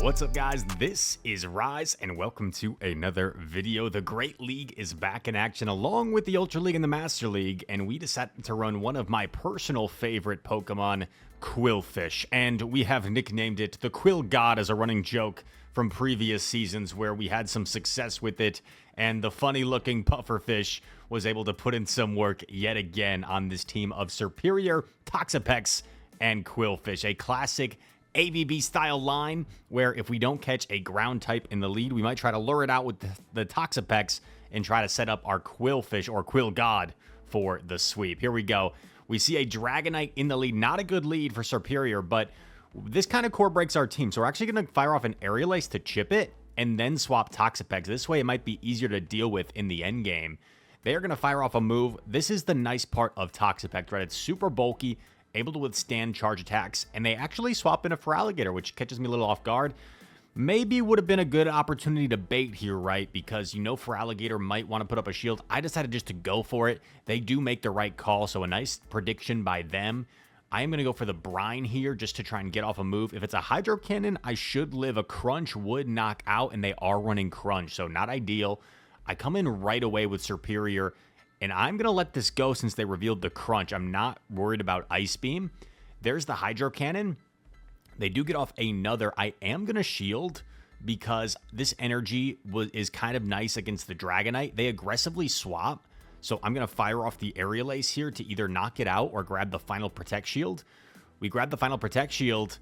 What's up, guys? This is Rise, and welcome to another video. The Great League is back in action along with the Ultra League and the Master League, and we decided to run one of my personal favorite Pokemon, Qwilfish, and we have nicknamed it the Qwilgod as a running joke from previous seasons where we had some success with it, and the funny-looking pufferfish was able to put in some work yet again on this team of Serperior, Toxapex, and Qwilfish, a classic ABB-style line where if we don't catch a ground type in the lead, we might try to lure it out with the Toxapex and try to set up our Qwilfish or Qwilgod for the sweep. Here we go. We see a Dragonite in the lead. Not a good lead for Serperior, but this kind of core breaks our team. So we're actually going to fire off an Aerial Ace to chip it and then swap Toxapex. This way it might be easier to deal with in the end game. They are going to fire off a move. This is the nice part of Toxapex, right? It's super bulky, able to withstand charge attacks, and they actually swap in a Feraligatr, which catches me a little off guard. Maybe would have been a good opportunity to bait here, right? Because you know Feraligatr might want to put up a shield. I decided just to go for it. They do make the right call, so a nice prediction by them. I am going to go for the Brine here just to try and get off a move. If it's a Hydro Cannon, I should live. A Crunch would knock out, and they are running Crunch, so not ideal. I come in right away with Serperior, and I'm going to let this go since they revealed the Crunch. I'm not worried about Ice Beam. There's the Hydro Cannon. They do get off another. I am going to shield because this energy is kind of nice against the Dragonite. They aggressively swap, so I'm going to fire off the Aerial Ace here to either knock it out or grab the Final Protect Shield. We grab the Final Protect Shield,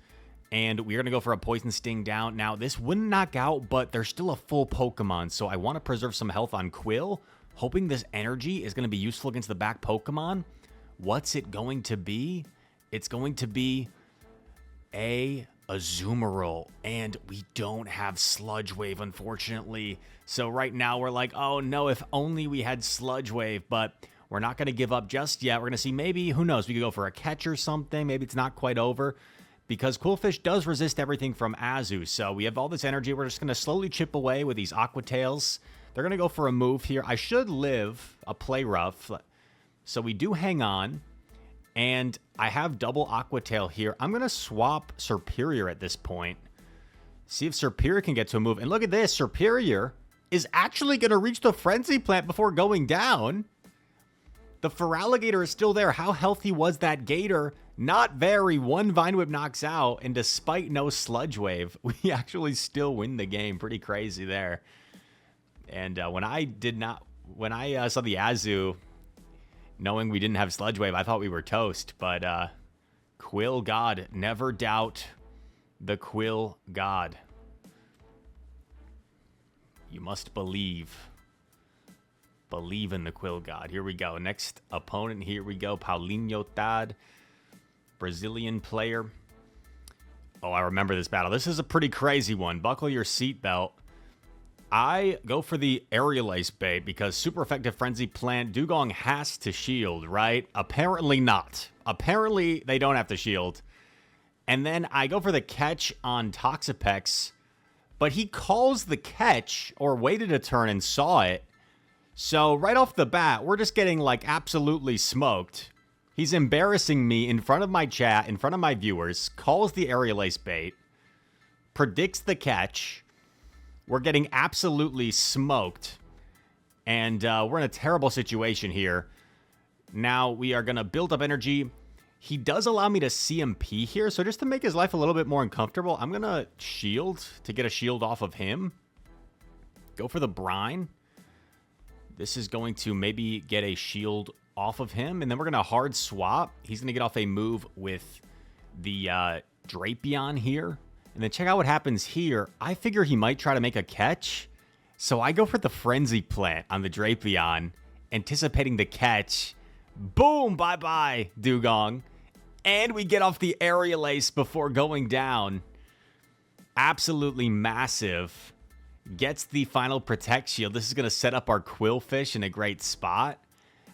and we're going to go for a Poison Sting down. Now, this wouldn't knock out, but they're still a full Pokemon, so I want to preserve some health on Quill, hoping this energy is going to be useful against the back Pokemon. What's it going to be? It's going to be a Azumarill, and we don't have Sludge Wave, unfortunately. So right now we're like, oh no, if only we had Sludge Wave, but we're not going to give up just yet. We're going to see, maybe, who knows, we could go for a catch or something. Maybe it's not quite over, because Qwilfish does resist everything from Azu. So we have all this energy. We're just going to slowly chip away with these Aqua Tails. They're going to go for a move here. I should live a Play Rough. So we do hang on. And I have double Aqua Tail here. I'm going to swap Serperior at this point. See if Serperior can get to a move. And look at this. Serperior is actually going to reach the Frenzy Plant before going down. The Feraligatr is still there. How healthy was that Gator? Not very. One Vine Whip knocks out. And despite no Sludge Wave, we actually still win the game. Pretty crazy there. And when I saw the Azu, knowing we didn't have Sludge Wave, I thought we were toast. But Qwilgod, never doubt the Qwilgod. You must believe. Believe in the Qwilgod. Here we go. Next opponent, here we go. Paulinho Tad, Brazilian player. Oh, I remember this battle. This is a pretty crazy one. Buckle your seatbelt. I go for the Aerial Ace bait because super effective Frenzy Plant. Dugong has to shield, right? Apparently not. Apparently they don't have to shield. And then I go for the catch on Toxapex, but he calls the catch or waited a turn and saw it. So right off the bat, we're just getting like absolutely smoked. He's embarrassing me in front of my chat, in front of my viewers, calls the Aerial Ace bait, predicts the catch. We're getting absolutely smoked, and we're in a terrible situation here. Now, we are going to build up energy. He does allow me to CMP here, so just to make his life a little bit more uncomfortable, I'm going to shield to get a shield off of him. Go for the Brine. This is going to maybe get a shield off of him, and then we're going to hard swap. He's going to get off a move with the Drapion here. And then check out what happens here. I figure he might try to make a catch. So I go for the Frenzy Plant on the Drapion, anticipating the catch. Boom! Bye-bye, Dugong. And we get off the Aerial Ace before going down. Absolutely massive. Gets the Final Protect Shield. This is going to set up our Qwilfish in a great spot.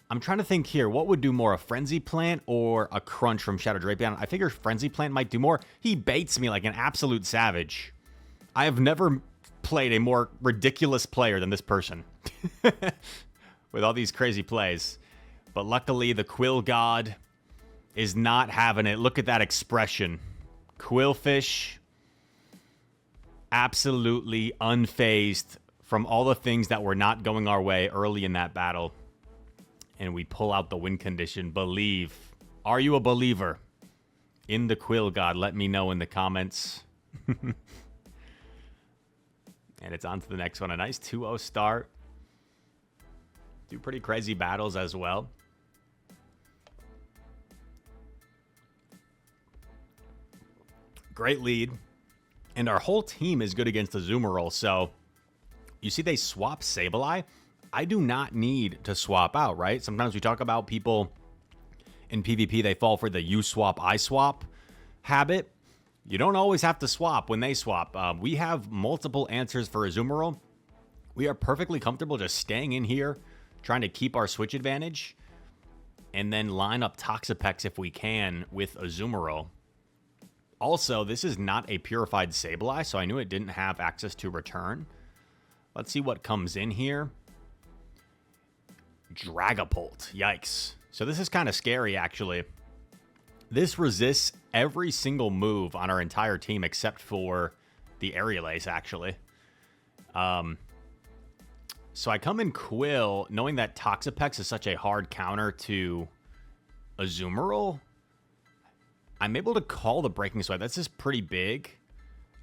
I'm trying to think here. What would do more, a Frenzy Plant or a Crunch from Shadow Drapion? I figure Frenzy Plant might do more. He baits me like an absolute savage. I have never played a more ridiculous player than this person. With all these crazy plays. But luckily, the Qwilgod is not having it. Look at that expression. Qwilfish absolutely unfazed from all the things that were not going our way early in that battle. And we pull out the win condition. Believe. Are you a believer in the Qwilgod? Let me know in the comments. And it's on to the next one. A nice 2-0 start. Do pretty crazy battles as well. Great lead. And our whole team is good against the Azumarill. So you see they swap Sableye. I do not need to swap out, right? Sometimes we talk about people in PvP, they fall for the you swap, I swap habit. You don't always have to swap when they swap. We have multiple answers for Azumarill. We are perfectly comfortable just staying in here, trying to keep our switch advantage, and then line up Toxapex if we can with Azumarill. Also, this is not a purified Sableye, so I knew it didn't have access to return. Let's see what comes in here. Dragapult. Yikes. So this is kind of scary, actually. This resists every single move on our entire team except for the Aerial Ace, actually. So I come in Quill, knowing that Toxapex is such a hard counter to Azumarill. I'm able to call the Breaking Swipe. That's just pretty big.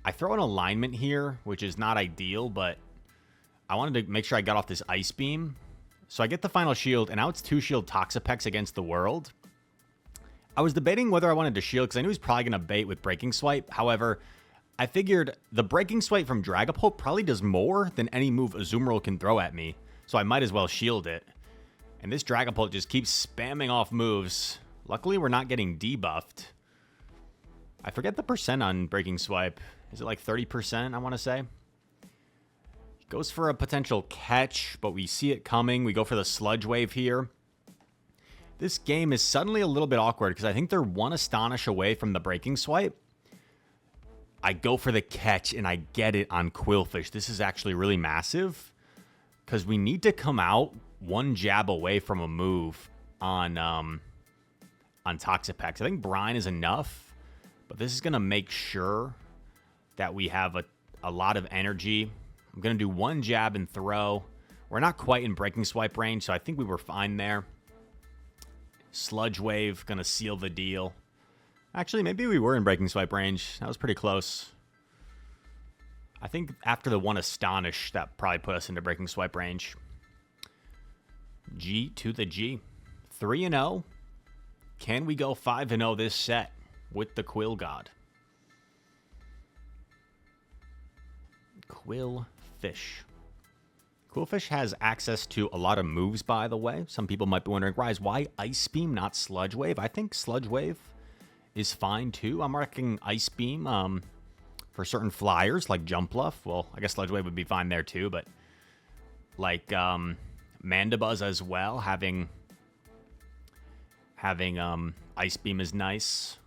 I throw an alignment here, which is not ideal, but I wanted to make sure I got off this Ice Beam. So I get the final shield, and now it's 2-shield Toxapex against the world. I was debating whether I wanted to shield, because I knew he was probably going to bait with Breaking Swipe. However, I figured the Breaking Swipe from Dragapult probably does more than any move Azumarill can throw at me. So I might as well shield it. And this Dragapult just keeps spamming off moves. Luckily, we're not getting debuffed. I forget the percent on Breaking Swipe. Is it like 30%, I want to say? Goes for a potential catch, but we see it coming. We go for the Sludge Wave here. This game is suddenly a little bit awkward because I think they're one Astonish away from the Breaking Swipe. I go for the catch, and I get it on Qwilfish. This is actually really massive because we need to come out one jab away from a move on Toxapex. I think Brine is enough, but this is going to make sure that we have a lot of energy. I'm going to do one jab and throw. We're not quite in Breaking Swipe range, so I think we were fine there. Sludge Wave, going to seal the deal. Actually, maybe we were in Breaking Swipe range. That was pretty close. I think after the one Astonish, that probably put us into Breaking Swipe range. G to the G. 3-0. Can we go 5-0 this set with the Qwilgod? Qwilfish. Qwilfish has access to a lot of moves, by the way. Some people might be wondering, Rise, why Ice Beam, not Sludge Wave? I think Sludge Wave is fine, too. I'm marking Ice Beam for certain flyers, like Jump Bluff. Well, I guess Sludge Wave would be fine there, too, but like Mandibuzz as well, having Ice Beam is nice.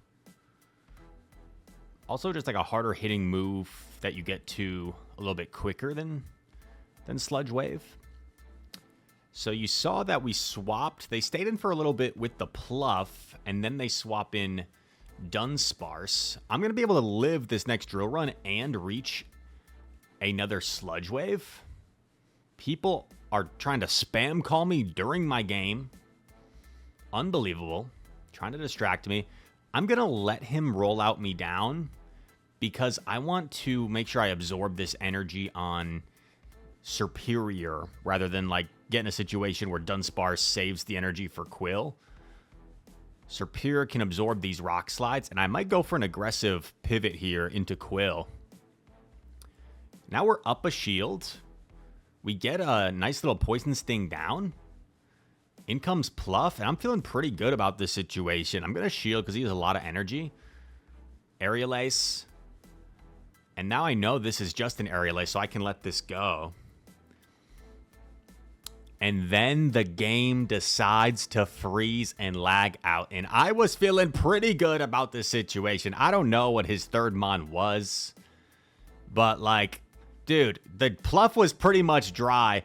Also, just like a harder hitting move that you get to a little bit quicker than Sludge Wave. So you saw that we swapped. They stayed in for a little bit with the Pluff, and then they swap in Dunsparce. I'm going to be able to live this next drill run and reach another Sludge Wave. People are trying to spam call me during my game. Unbelievable. Trying to distract me. I'm going to let him roll out me down because I want to make sure I absorb this energy on Superior rather than like get in a situation where Dunsparce saves the energy for Quill. Superior can absorb these rock slides, and I might go for an aggressive pivot here into Quill. Now we're up a shield. We get a nice little Poison Sting down. In comes Pluff, and I'm feeling pretty good about this situation. I'm going to shield because he has a lot of energy. Aerial Ace. And now I know this is just an Aerial Ace, so I can let this go. And then the game decides to freeze and lag out. And I was feeling pretty good about this situation. I don't know what his third mon was. But, like, dude, the Pluff was pretty much dry.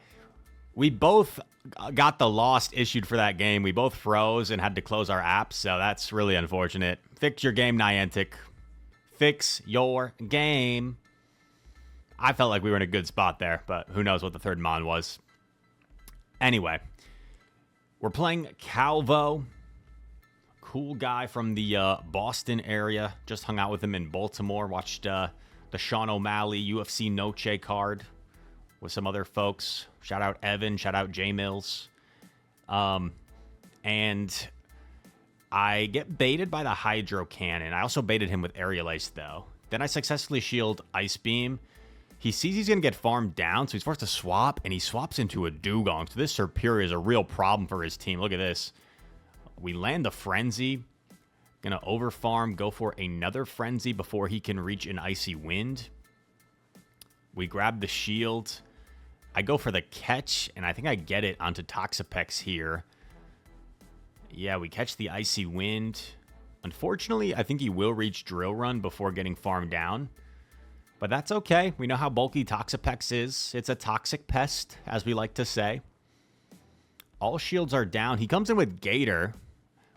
We both got the lost issued for that game. We both froze and had to close our apps. So that's really unfortunate. Fix your game, Niantic. Fix your game. I felt like we were in a good spot there, but who knows what the third mon was. Anyway, we're playing Calvo. Cool guy from the Boston area. Just hung out with him in Baltimore. Watched the Sean O'Malley UFC Noche card with some other folks. Shout out Evan. Shout out J Mills. And I get baited by the Hydro Cannon. I also baited him with Aerial Ace, though. Then I successfully shield Ice Beam. He sees he's going to get farmed down, so he's forced to swap, and he swaps into a Dugong. So this Serperior is a real problem for his team. Look at this. We land the Frenzy. Going to overfarm, go for another Frenzy before he can reach an Icy Wind. We grab the shield. I go for the catch, and I think I get it onto Toxapex here. Yeah, we catch the Icy Wind. Unfortunately, I think he will reach Drill Run before getting farmed down. But that's okay. We know how bulky Toxapex is. It's a toxic pest, as we like to say. All shields are down. He comes in with Gator,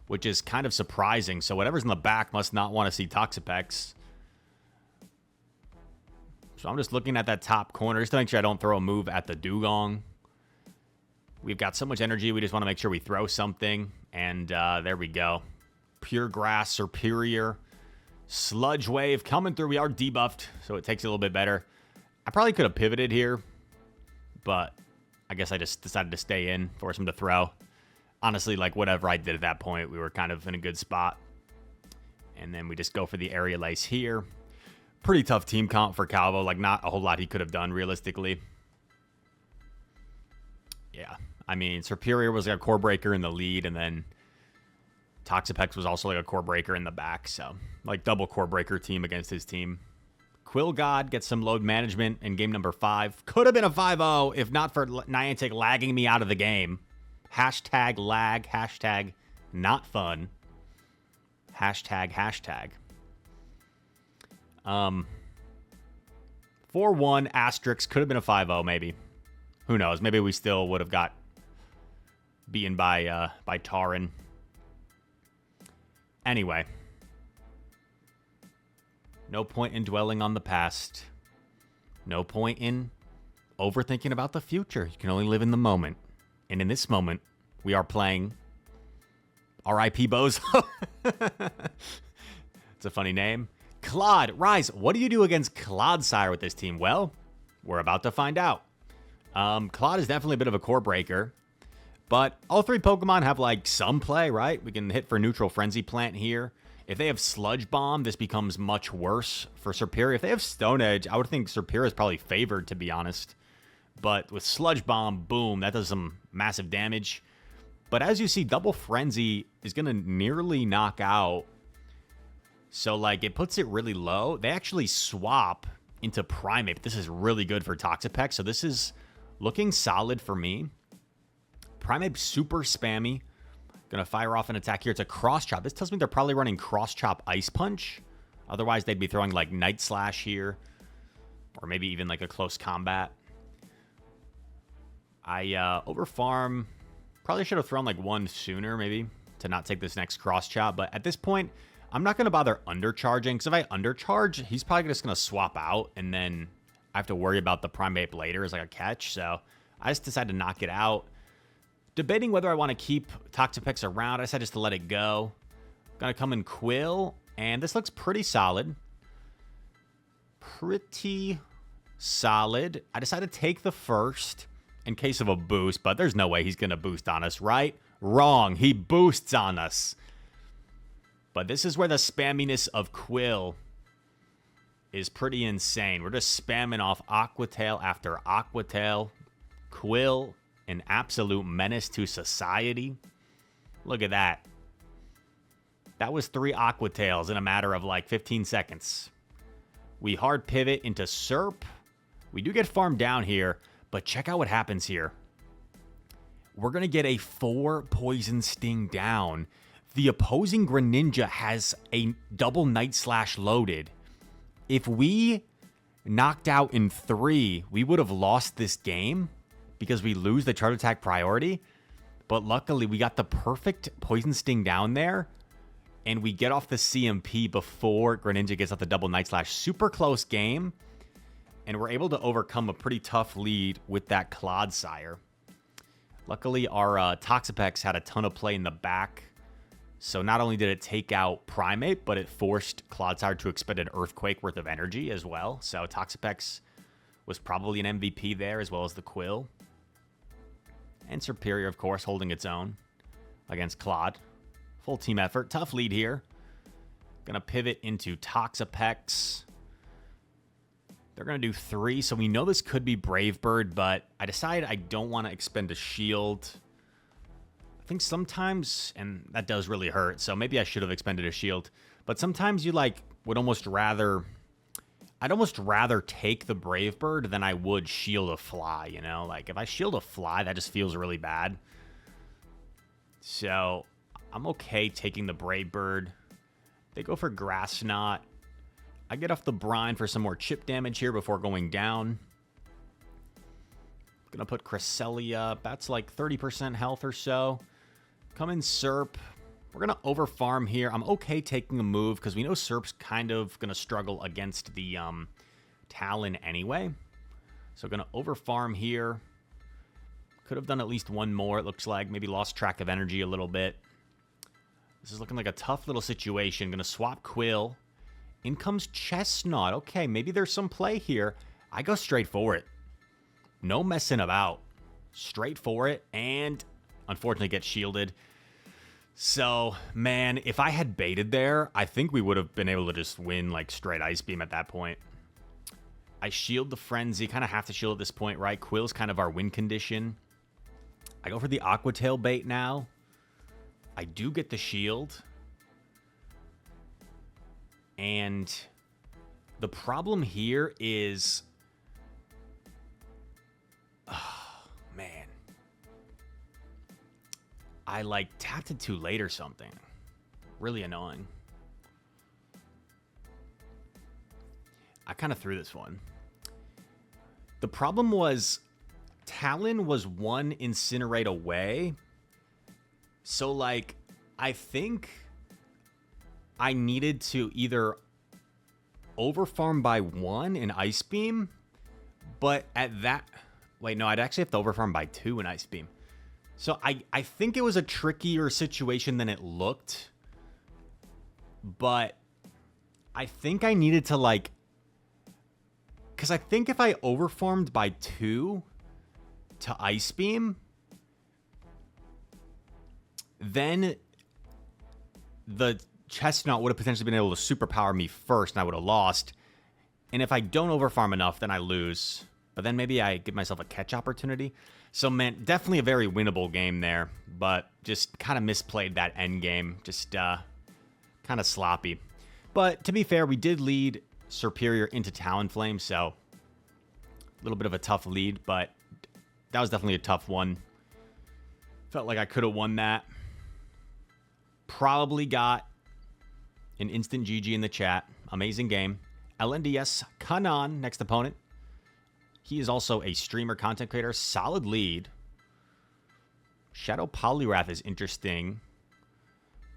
which is kind of surprising. So whatever's in the back must not want to see Toxapex. So I'm just looking at that top corner just to make sure I don't throw a move at the Dugong. We've got so much energy, we just want to make sure we throw something. And there we go. Pure Grass, Superior. Sludge Wave coming through. We are debuffed, so it takes it a little bit better. I probably could have pivoted here, but I guess I just decided to stay in, force him to throw. Honestly, like whatever I did at that point, we were kind of in a good spot. And then we just go for the Aerial Ace here. Pretty tough team comp for Calvo. Like, not a whole lot he could have done, realistically. Yeah. I mean, Superior was like a core breaker in the lead, and then Toxapex was also like a core breaker in the back. So, like, double core breaker team against his team. Qwilgod gets some load management in game number 5. Could have been a 5-0 if not for Niantic lagging me out of the game. Hashtag lag. Hashtag not fun. Hashtag. 4-1 asterisk. Could have been a 5-0 maybe. Who knows? Maybe we still would have got beaten by Taran. Anyway. No point in dwelling on the past. No point in overthinking about the future. You can only live in the moment. And in this moment, we are playing R.I.P. Bozo. It's a funny name. Claude, Rise, what do you do against Clodsire with this team? Well, we're about to find out. Claude is definitely a bit of a core breaker. But all 3 Pokemon have, like, some play, right? We can hit for neutral Frenzy Plant here. If they have Sludge Bomb, this becomes much worse for Serperior. If they have Stone Edge, I would think Serperior is probably favored, to be honest. But with Sludge Bomb, boom, that does some massive damage. But as you see, Double Frenzy is going to nearly knock out. So, like, it puts it really low. They actually swap into Primeape. This is really good for Toxapex. So this is looking solid for me. Primeape super spammy. Gonna fire off an attack here. It's a Cross Chop. This tells me they're probably running Cross Chop Ice Punch. Otherwise, they'd be throwing like Night Slash here. Or maybe even like a close combat. I overfarm. Probably should have thrown like one sooner maybe to not take this next Cross Chop. But at this point, I'm not going to bother undercharging. Because if I undercharge, he's probably just going to swap out. And then I have to worry about the Primeape later as like a catch. So I just decided to knock it out. Debating whether I want to keep Toxapex around. I decided just to let it go. Gonna come in Quill. And this looks pretty solid. Pretty solid. I decided to take the first in case of a boost. But there's no way he's going to boost on us, right? Wrong. He boosts on us. But this is where the spamminess of Quill is pretty insane. We're just spamming off Aqua Tail after Aqua Tail. Quill, an absolute menace to society. Look at that. That was 3 Aqua Tails in a matter of like 15 seconds. We hard pivot into Serp. We do get farmed down here, but check out what happens here. We're going to get a 4 Poison Sting down. The opposing Greninja has a double Night Slash loaded. If we knocked out in 3, we would have lost this game because we lose the Charge Attack priority. But luckily, we got the perfect Poison Sting down there. And we get off the CMP before Greninja gets off the double Night Slash. Super close game. And we're able to overcome a pretty tough lead with that Clodsire. Luckily, our Toxapex had a ton of play in the back. So not only did it take out Primate, but it forced Clodsire to expend an Earthquake worth of energy as well. So Toxapex was probably an MVP there, as well as the Quill. And Superior, of course, holding its own against Clod. Full team effort. Tough lead here. Gonna pivot into Toxapex. They're going to do 3, so we know this could be Brave Bird, but I decided I don't want to expend a shield. I think sometimes, and that does really hurt, so maybe I should have expended a shield, but sometimes you, like, would almost rather... I'd almost rather take the Brave Bird than I would shield a fly, you know? Like, if I shield a fly, that just feels really bad. So, I'm okay taking the Brave Bird. They go for Grass Knot. I get off the brine for some more chip damage here before going down. Gonna put Cresselia. That's like 30% health or so. Come in Serp. We're gonna overfarm here. I'm okay taking a move because we know Serp's kind of gonna struggle against the Talon anyway. So gonna overfarm here. Could have done at least one more, it looks like. Maybe lost track of energy a little bit. This is looking like a tough little situation. Gonna swap Quill. In comes Chestnut. Okay, maybe there's some play here. I go straight for it. No messing about. Straight for it, and unfortunately get shielded. So, man, if I had baited there, I think we would have been able to just win, like, straight Ice Beam at that point. I shield the Frenzy. Kind of have to shield at this point, right? Quill's kind of our win condition. I go for the Aqua Tail bait now. I do get the shield. And the problem here is, oh, man, I like tapped it too late or something. Really annoying. I kind of threw this one. The problem was Talon was 1 Incinerate away. So like, I think I needed to either overfarm by 1 in Ice Beam, but at that... Wait, no, I'd actually have to overfarm by 2 in Ice Beam. So I think it was a trickier situation than it looked, but I think I needed to, like... Because I think if I overfarmed by 2 to Ice Beam, then the Chestnut would have potentially been able to superpower me first, and I would have lost. And if I don't overfarm enough, then I lose. But then maybe I give myself a catch opportunity. So, man, definitely a very winnable game there. But just kind of misplayed that end game. Just kind of sloppy. But to be fair, we did lead Superior into Talonflame, so a little bit of a tough lead. But that was definitely a tough one. Felt like I could have won that. Probably got an instant GG in the chat. Amazing game. LNDS Kanan, next opponent. He is also a streamer, content creator. Solid lead. Shadow Poliwrath is interesting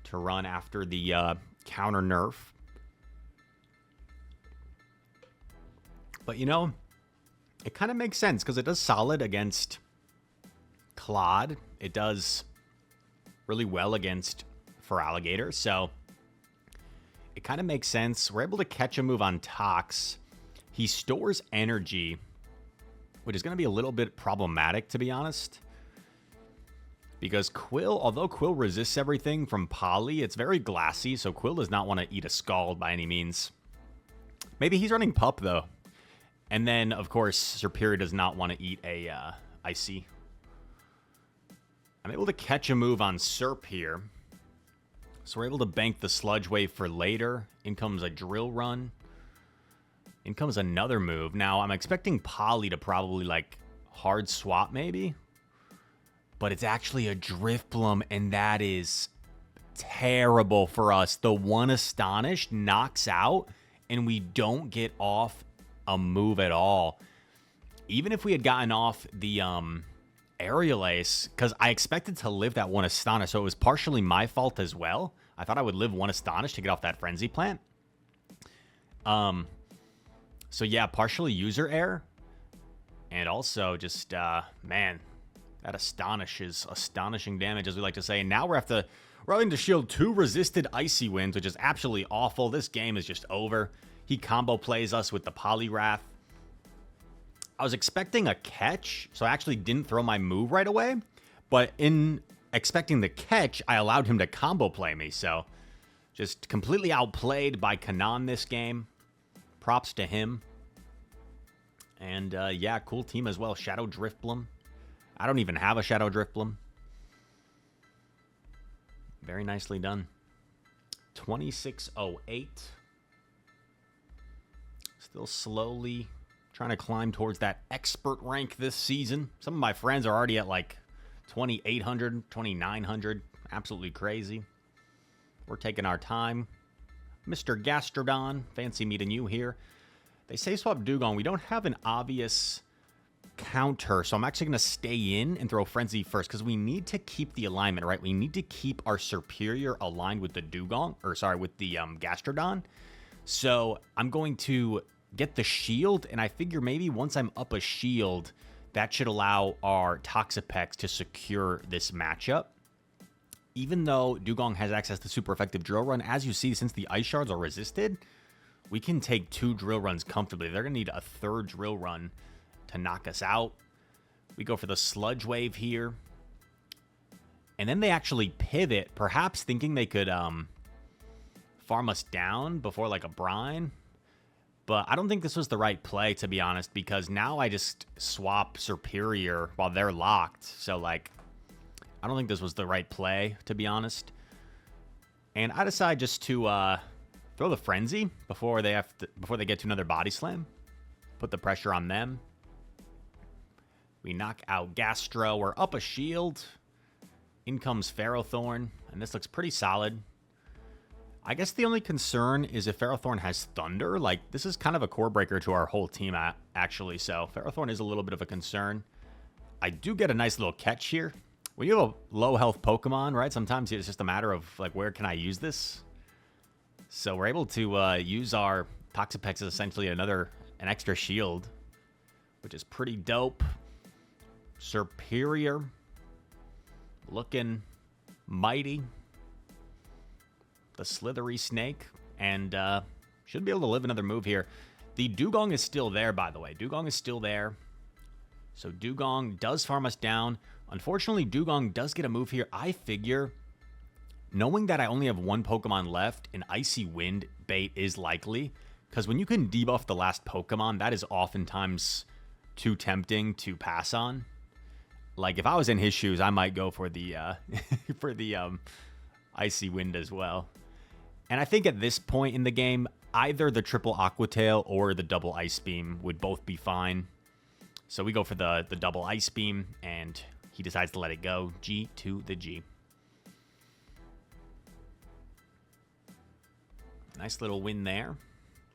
to run after the counter nerf. But, you know, it kind of makes sense because it does solid against Clod. It does really well against Feraligatr. So it kind of makes sense. We're able to catch a move on Tox. He stores energy, which is going to be a little bit problematic, to be honest. Because Quill, although Quill resists everything from Poly, it's very glassy, so Quill does not want to eat a Scald by any means. Maybe he's running Pup, though. And then, of course, Superior does not want to eat a Icy. I'm able to catch a move on Serp here. So we're able to bank the Sludge Wave for later. In comes a Drill Run. In comes another move. Now, I'm expecting Poly to probably, like, hard swap, maybe. But it's actually a Drifbloom, and that is terrible for us. The one Astonished knocks out, and we don't get off a move at all. Even if we had gotten off the Aerial Ace, because I expected to live that one Astonish, so it was partially my fault as well. I thought I would live one Astonish to get off that Frenzy Plant. So So yeah, partially user error. And also just, man, that astonishing damage, as we like to say. And now we're having to shield 2 resisted Icy Winds, which is absolutely awful. This game is just over. He combo plays us with the Poliwrath. I was expecting a catch, so I actually didn't throw my move right away. But in expecting the catch, I allowed him to combo play me. So just completely outplayed by Kanan this game. Props to him. And yeah, cool team as well. Shadow Driftbloom. I don't even have a Shadow Driftbloom. Very nicely done. 2608. Still slowly trying to climb towards that expert rank this season. Some of my friends are already at like 2800, 2900. Absolutely crazy. We're taking our time. Mr. Gastrodon, fancy meeting you here. They say swap Dugong. We don't have an obvious counter, so I'm actually going to stay in and throw Frenzy first because we need to keep the alignment, right? We need to keep our Superior aligned with the Dugong, or sorry, with the Gastrodon. So I'm going to get the shield, and I figure maybe once I'm up a shield, that should allow our Toxapex to secure this matchup. Even though Dugong has access to super effective Drill Run, as you see, since the Ice Shards are resisted, we can take 2 Drill Runs comfortably. They're going to need a 3rd Drill Run to knock us out. We go for the Sludge Wave here. And then they actually pivot, perhaps thinking they could farm us down before like a Brine. But I don't think this was the right play, to be honest, because now I just swap Superior while they're locked. So, like, I don't think this was the right play, to be honest. And I decide just to throw the Frenzy before they get to another Body Slam. Put the pressure on them. We knock out Gastro. We're up a shield. In comes Ferrothorn, and this looks pretty solid. I guess the only concern is if Ferrothorn has Thunder. Like, this is kind of a core breaker to our whole team, actually. So, Ferrothorn is a little bit of a concern. I do get a nice little catch here. When you have a low-health Pokemon, right, sometimes it's just a matter of, like, where can I use this? So, we're able to use our Toxapex as essentially an extra shield, which is pretty dope. Superior. Looking mighty. The Slithery Snake. And should be able to live another move here. The Dugong is still there, by the way. Dugong is still there. So Dugong does farm us down. Unfortunately, Dugong does get a move here. I figure, knowing that I only have 1 Pokemon left, an Icy Wind bait is likely. Because when you can debuff the last Pokemon, that is oftentimes too tempting to pass on. Like, if I was in his shoes, I might go for the Icy Wind as well. And I think at this point in the game, either the triple Aqua Tail or the double Ice Beam would both be fine. So we go for the double Ice Beam, and he decides to let it go. G to the G. Nice little win there.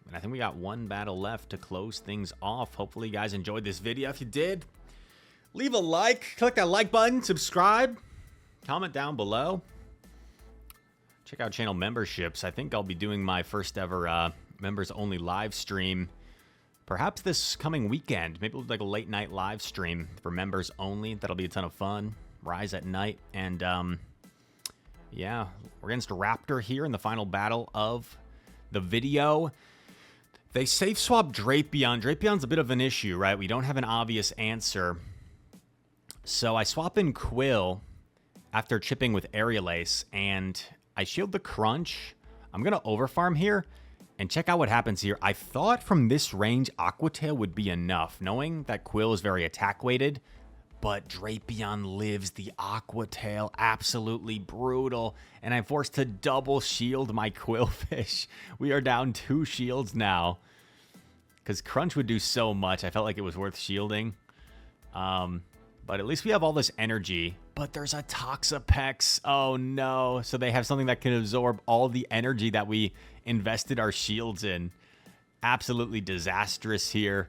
And I think we got 1 battle left to close things off. Hopefully you guys enjoyed this video. If you did, leave a like. Click that like button. Subscribe. Comment down below. Check out channel memberships. I think I'll be doing my first ever members-only live stream. Perhaps this coming weekend. Maybe we'll do like a late-night live stream for members only. That'll be a ton of fun. Rise at night. And, yeah, we're against Raptor here in the final battle of the video. They safe swap Drapion. Drapion's a bit of an issue, right? We don't have an obvious answer. So I swap in Quill after chipping with Aerial Ace, and I shield the Crunch. I'm going to overfarm here and check out what happens here. I thought from this range, Aqua Tail would be enough, knowing that Quill is very attack-weighted, but Drapion lives the Aqua Tail. Absolutely brutal. And I'm forced to double shield my Qwilfish. We are down 2 shields now. Because Crunch would do so much. I felt like it was worth shielding. But at least we have all this energy. But there's a Toxapex. Oh no. So they have something that can absorb all the energy that we invested our shields in. Absolutely disastrous here.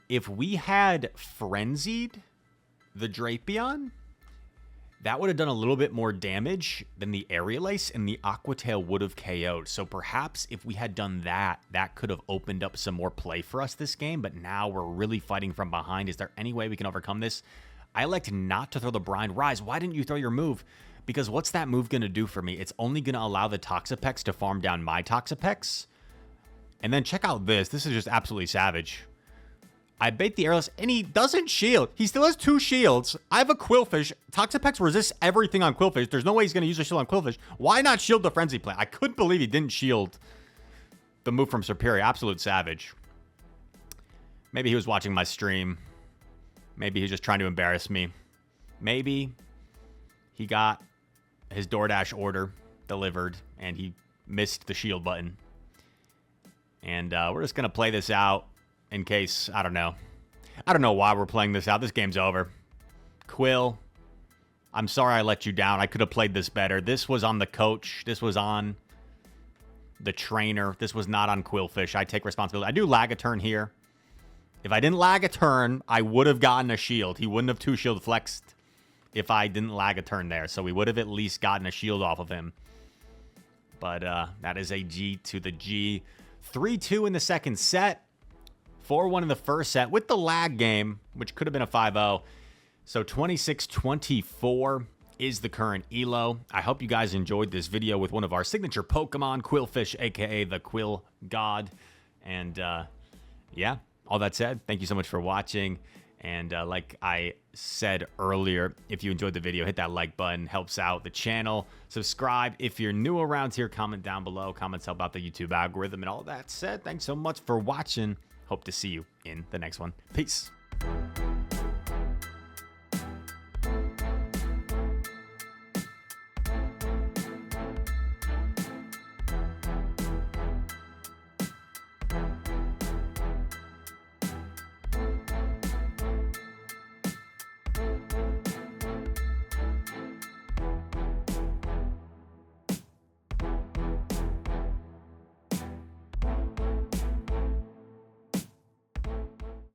If we had frenzied the Drapion, That would have done a little bit more damage than the Aerial Ace, and the Aqua Tail would have KO'd. So perhaps if we had done that, that could have opened up some more play for us this game. But now we're really fighting from behind. Is there any way we can overcome this? I elect not to throw the Brine. Rise, why didn't you throw your move? Because what's that move going to do for me? It's only going to allow the Toxapex to farm down my Toxapex. And then check out this. This is just absolutely savage. I bait the Airless, and he doesn't shield. He still has 2 shields. I have a Qwilfish. Toxapex resists everything on Qwilfish. There's no way he's going to use a shield on Qwilfish. Why not shield the Frenzy Plant? I couldn't believe he didn't shield the move from Serperior. Absolute savage. Maybe he was watching my stream. Maybe he was just trying to embarrass me. Maybe he got his DoorDash order delivered, and he missed the shield button. And we're just going to play this out. In case, I don't know. I don't know why we're playing this out. This game's over. Quill, I'm sorry I let you down. I could have played this better. This was on the coach. This was on the trainer. This was not on Qwilfish. I take responsibility. I do lag a turn here. If I didn't lag a turn, I would have gotten a shield. He wouldn't have 2 shield flexed if I didn't lag a turn there. So we would have at least gotten a shield off of him. But that is a G to the G. 3-2 in the second set. 4-1 in the first set with the lag game, which could have been a 5-0. So 26-24 is the current elo. I hope you guys enjoyed this video with one of our signature Pokemon, Qwilfish, aka the Qwilgod. And yeah, all that said, thank you so much for watching. And like I said earlier, if you enjoyed the video, hit that like button. Helps out the channel. Subscribe if you're new around here. Comment down below. Comments help out the YouTube algorithm. And all that said, thanks so much for watching. Hope to see you in the next one. Peace.